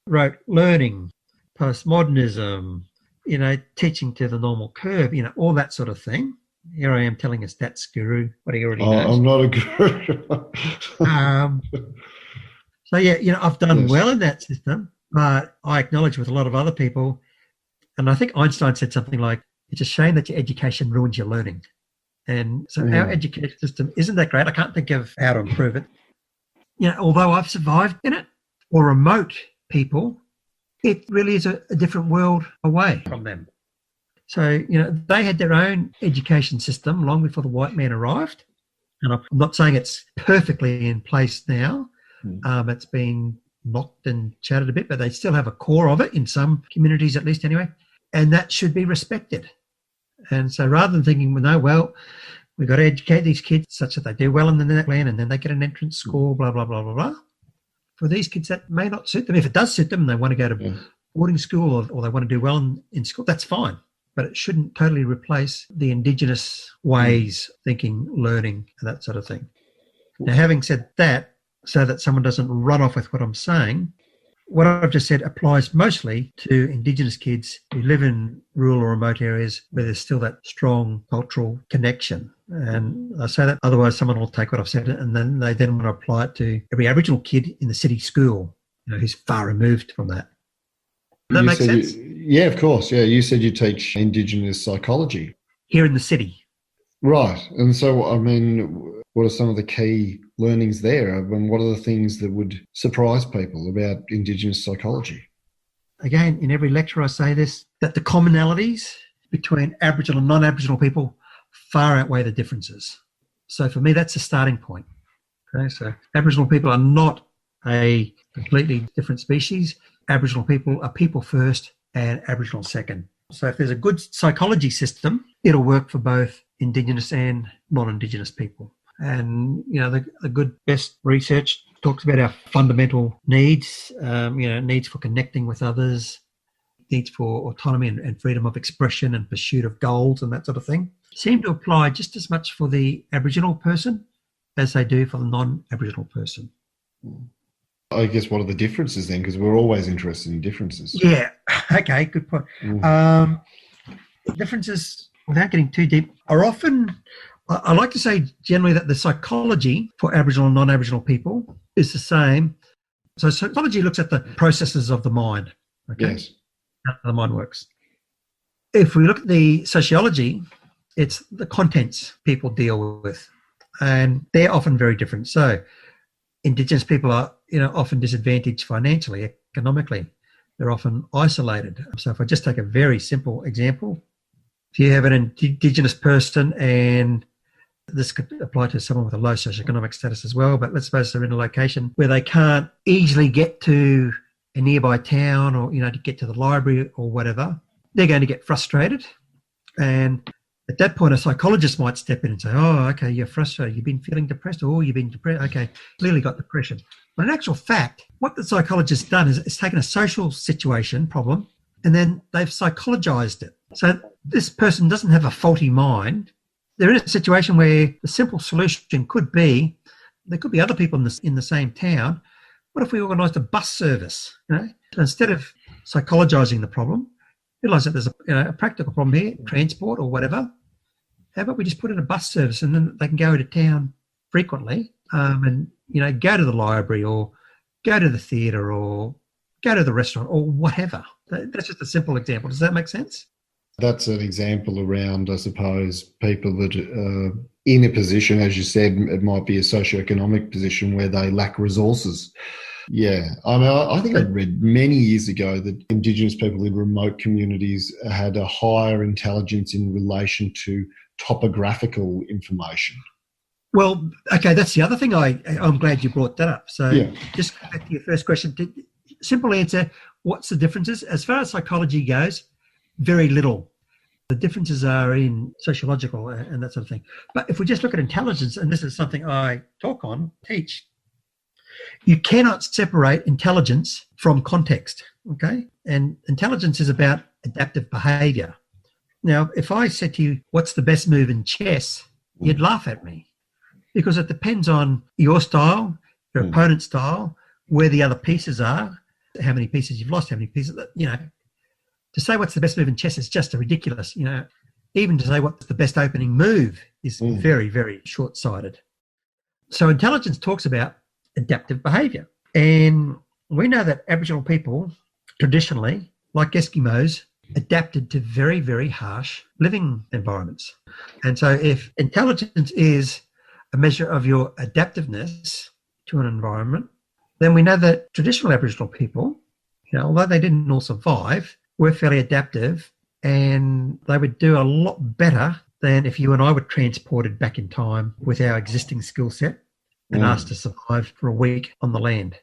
rote learning, postmodernism, teaching to the normal curve, all that sort of thing. Here I am telling a stats guru what he already knows. I'm not a guru. So, I've done well in that system, but I acknowledge with a lot of other people, and I think Einstein said something like, it's a shame that your education ruins your learning. And so our education system isn't that great. I can't think of how to improve it. Although I've survived in it, or remote people, it really is a different world away from them. So, they had their own education system long before the white man arrived. And I'm not saying it's perfectly in place now. It's been knocked and chatted a bit, but they still have a core of it in some communities, at least anyway. And that should be respected. And so rather than thinking, we've got to educate these kids such that they do well in the NAPLAN and then they get an entrance score, blah, blah, blah, blah, blah. For these kids, that may not suit them. If it does suit them and they want to go to boarding school or they want to do well in school, that's fine. But it shouldn't totally replace the Indigenous ways, thinking, learning, and that sort of thing. Now, having said that, so that someone doesn't run off with what I'm saying, what I've just said applies mostly to Indigenous kids who live in rural or remote areas where there's still that strong cultural connection. And I say that, otherwise someone will take what I've said and then they want to apply it to every Aboriginal kid in the city school, who's far removed from that. Does that make sense? Yeah, of course. Yeah, you said you teach Indigenous psychology. Here in the city. Right. And so, I mean, what are some of the key learnings there? I mean, what are the things that would surprise people about Indigenous psychology? Again, in every lecture I say this, that the commonalities between Aboriginal and non-Aboriginal people far outweigh the differences. So for me, that's a starting point. Okay, so Aboriginal people are not a completely different species. Aboriginal people are people first and Aboriginal second. So if there's a good psychology system, it'll work for both Indigenous and non-Indigenous people. And, the good best research talks about our fundamental needs, needs for connecting with others, needs for autonomy and freedom of expression and pursuit of goals and that sort of thing, seem to apply just as much for the Aboriginal person as they do for the non-Aboriginal person. I guess what are the differences then? Because we're always interested in differences. Yeah. Okay, good point. Differences, without getting too deep, are often, I like to say generally that the psychology for Aboriginal and non-Aboriginal people is the same. So psychology looks at the processes of the mind. Okay. Yes. How the mind works. If we look at the sociology, it's the contents people deal with, and they're often very different. So Indigenous people are, often disadvantaged financially, economically. They're often isolated. So if I just take a very simple example, if you have an Indigenous person, and this could apply to someone with a low socioeconomic status as well, but let's suppose they're in a location where they can't easily get to a nearby town, or, to get to the library or whatever, they're going to get frustrated. And at that point, a psychologist might step in and say, oh, okay, you're frustrated. You've been feeling depressed. Oh, you've been depressed. Okay, clearly got depression. But in actual fact, what the psychologist's done is taken a social situation problem and then they've psychologized it. So this person doesn't have a faulty mind. They're in a situation where the simple solution could be, there could be other people in the same town. What if we organised a bus service? So instead of psychologizing the problem, realise that there's a practical problem here, transport or whatever. How about we just put in a bus service, and then they can go to town frequently, and go to the library or go to the theatre or go to the restaurant or whatever. That's just a simple example. Does that make sense? That's an example around, I suppose, people that are in a position, as you said, it might be a socioeconomic position where they lack resources. Yeah. I think I read many years ago that Indigenous people in remote communities had a higher intelligence in relation to topographical information. Well, okay, that's the other thing. I'm glad you brought that up. So just back to your first question. Simple answer, what's the differences? As far as psychology goes, very little. The differences are in sociological and that sort of thing. But if we just look at intelligence, and this is something I teach, you cannot separate intelligence from context, okay? And intelligence is about adaptive behaviour. Now, if I said to you, what's the best move in chess, you'd laugh at me, because it depends on your style, your opponent's style, where the other pieces are, how many pieces you've lost, how many pieces, to say what's the best move in chess is just ridiculous. Even to say what's the best opening move is very, very short-sighted. So intelligence talks about adaptive behaviour. And we know that Aboriginal people traditionally, like Eskimos, adapted to very, very harsh living environments. And so if intelligence is a measure of your adaptiveness to an environment, then we know that traditional Aboriginal people, although they didn't all survive, were fairly adaptive, and they would do a lot better than if you and I were transported back in time with our existing skill set and asked to survive for a week on the land.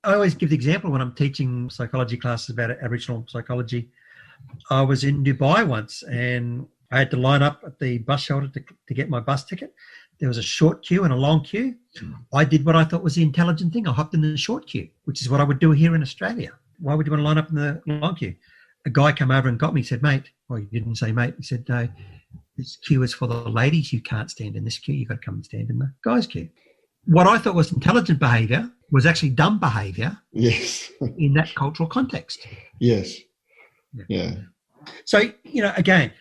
I always give the example when I'm teaching psychology classes about Aboriginal psychology. I was in Dubai once and I had to line up at the bus shelter to get my bus ticket. There was a short queue and a long queue. I did what I thought was the intelligent thing. I hopped in the short queue, which is what I would do here in Australia. Why would you want to line up in the long queue? A guy came over and got me. He said, mate, well, he didn't say mate. He said, no, this queue is for the ladies. You can't stand in this queue. You've got to come and stand in the guys' queue. What I thought was intelligent behaviour was actually dumb behaviour. Yes. In that cultural context. Yes. Yeah. So, again,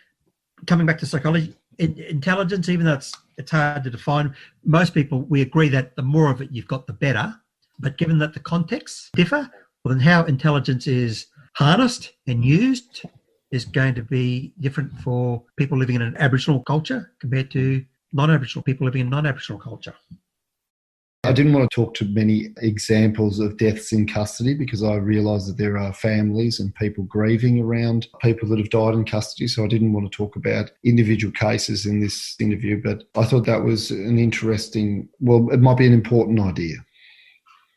coming back to psychology, intelligence, even though it's hard to define, most people, we agree that the more of it you've got, the better. But given that the contexts differ, well, then how intelligence is harnessed and used is going to be different for people living in an Aboriginal culture compared to non-Aboriginal people living in non-Aboriginal culture. I didn't want to talk to many examples of deaths in custody because I realise that there are families and people grieving around people that have died in custody. So I didn't want to talk about individual cases in this interview, but I thought that was an interesting, it might be an important idea.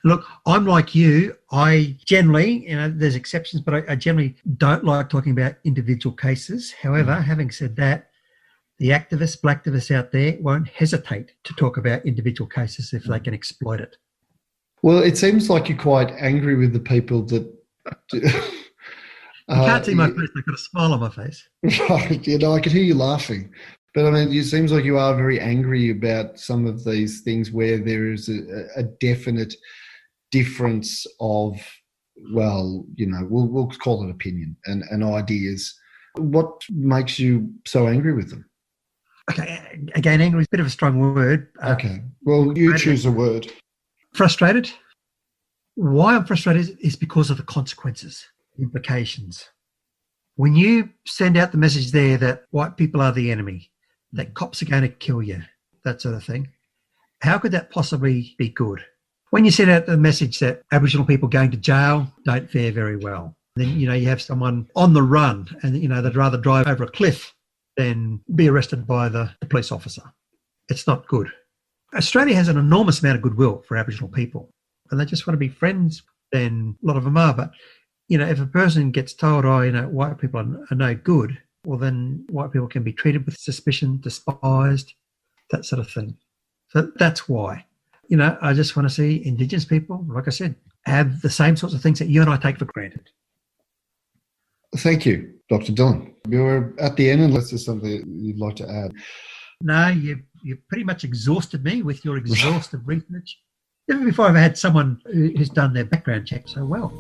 Look, I'm like you. I generally, there's exceptions, but I generally don't like talking about individual cases. However, having said that, the activists, blacktivists out there won't hesitate to talk about individual cases if they can exploit it. Well, it seems like you're quite angry with the people that... You can't see my face. I've got a smile on my face. Right. I could hear you laughing. But, it seems like you are very angry about some of these things where there is a definite difference of, we'll call it opinion and ideas. What makes you so angry with them? Okay, again, angry is a bit of a strong word. Okay, well, you choose a word. Frustrated. Why I'm frustrated is because of the consequences, implications. When you send out the message there that white people are the enemy, that cops are going to kill you, that sort of thing, how could that possibly be good? When you send out the message that Aboriginal people going to jail don't fare very well, Then, you have someone on the run and, they'd rather drive over a cliff than be arrested by the police officer. It's not good. Australia has an enormous amount of goodwill for Aboriginal people, and they just want to be friends. Then a lot of them are. But, if a person gets told, white people are no good, well, then white people can be treated with suspicion, despised, that sort of thing. So that's why. I just want to see Indigenous people, like I said, have the same sorts of things that you and I take for granted. Thank you, Dr. Dillon. You're at the end, unless there's something you'd like to add. No, you've pretty much exhausted me with your exhaustive research. Never before have I had someone who's done their background check so well.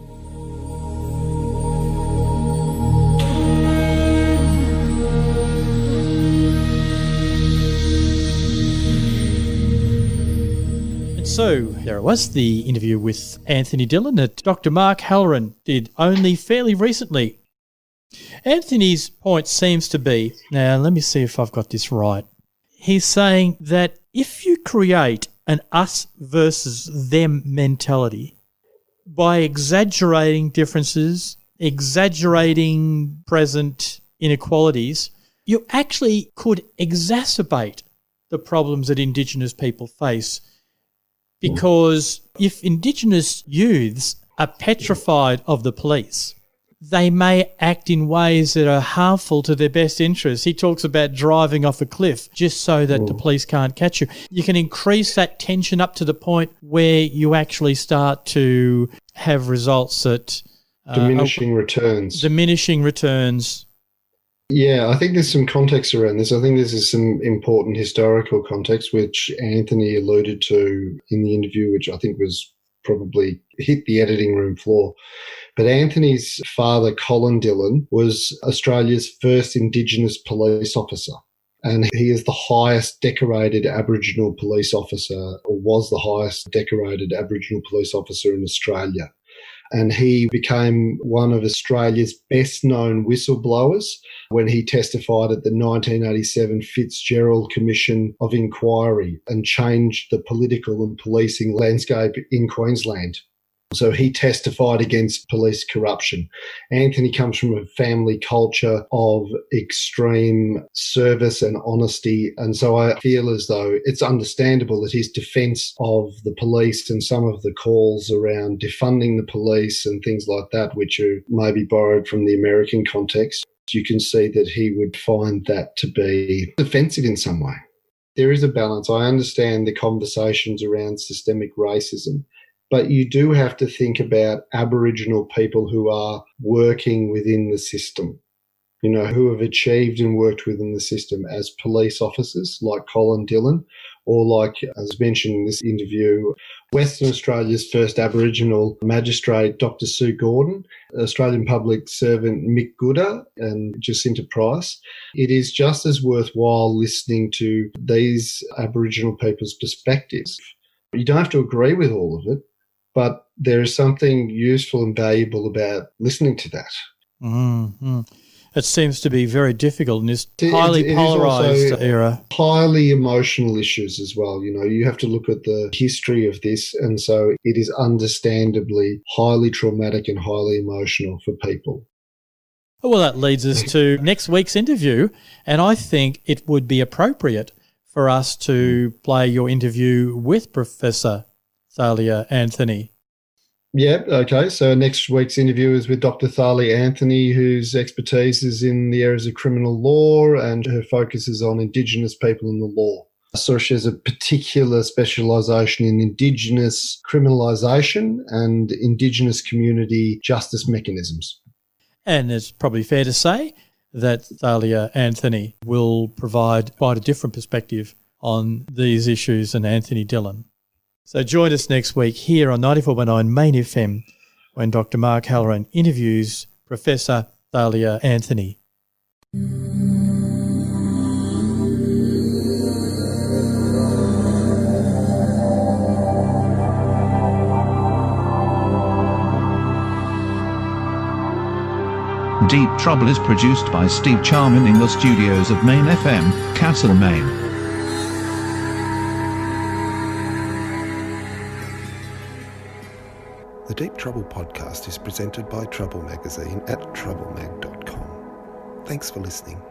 So there it was, the interview with Anthony Dillon that Dr. Mark Halloran did only fairly recently. Anthony's point seems to be, now let me see if I've got this right. He's saying that if you create an us versus them mentality by exaggerating differences, exaggerating present inequalities, you actually could exacerbate the problems that Indigenous people face. Because if Indigenous youths are petrified of the police, they may act in ways that are harmful to their best interests. He talks about driving off a cliff just so that the police can't catch you. You can increase that tension up to the point where you actually start to have results that... diminishing returns. Diminishing returns. Yeah, I think there's some context around this. I think this is some important historical context, which Anthony alluded to in the interview, which I think was probably hit the editing room floor. But Anthony's father, Colin Dillon, was Australia's first Indigenous police officer. And he is the highest decorated Aboriginal police officer, or was the highest decorated Aboriginal police officer in Australia. And he became one of Australia's best-known whistleblowers when he testified at the 1987 Fitzgerald Commission of Inquiry and changed the political and policing landscape in Queensland. So he testified against police corruption. Anthony comes from a family culture of extreme service and honesty. And so I feel as though it's understandable that his defence of the police and some of the calls around defunding the police and things like that, which are maybe borrowed from the American context, you can see that he would find that to be offensive in some way. There is a balance. I understand the conversations around systemic racism, but you do have to think about Aboriginal people who are working within the system, who have achieved and worked within the system as police officers like Colin Dillon, or like, as mentioned in this interview, Western Australia's first Aboriginal magistrate, Dr. Sue Gordon, Australian public servant Mick Gooder and Jacinta Price. It is just as worthwhile listening to these Aboriginal people's perspectives. You don't have to agree with all of it, but there is something useful and valuable about listening to that. Mm-hmm. It seems to be very difficult in this highly polarised era. Highly emotional issues as well. You have to look at the history of this, and so it is understandably highly traumatic and highly emotional for people. Well, that leads us to next week's interview, and I think it would be appropriate for us to play your interview with Professor Thalia Anthony. Yeah, okay. So next week's interview is with Dr. Thalia Anthony, whose expertise is in the areas of criminal law and her focus is on Indigenous people in the law. So she has a particular specialisation in Indigenous criminalisation and Indigenous community justice mechanisms. And it's probably fair to say that Thalia Anthony will provide quite a different perspective on these issues than Anthony Dillon. So join us next week here on 94.9 Main FM when Dr. Mark Halloran interviews Professor Thalia Anthony. Deep Trouble is produced by Steve Charman in the studios of Main FM, Castlemaine. The Deep Trouble podcast is presented by Trouble Magazine at troublemag.com. Thanks for listening.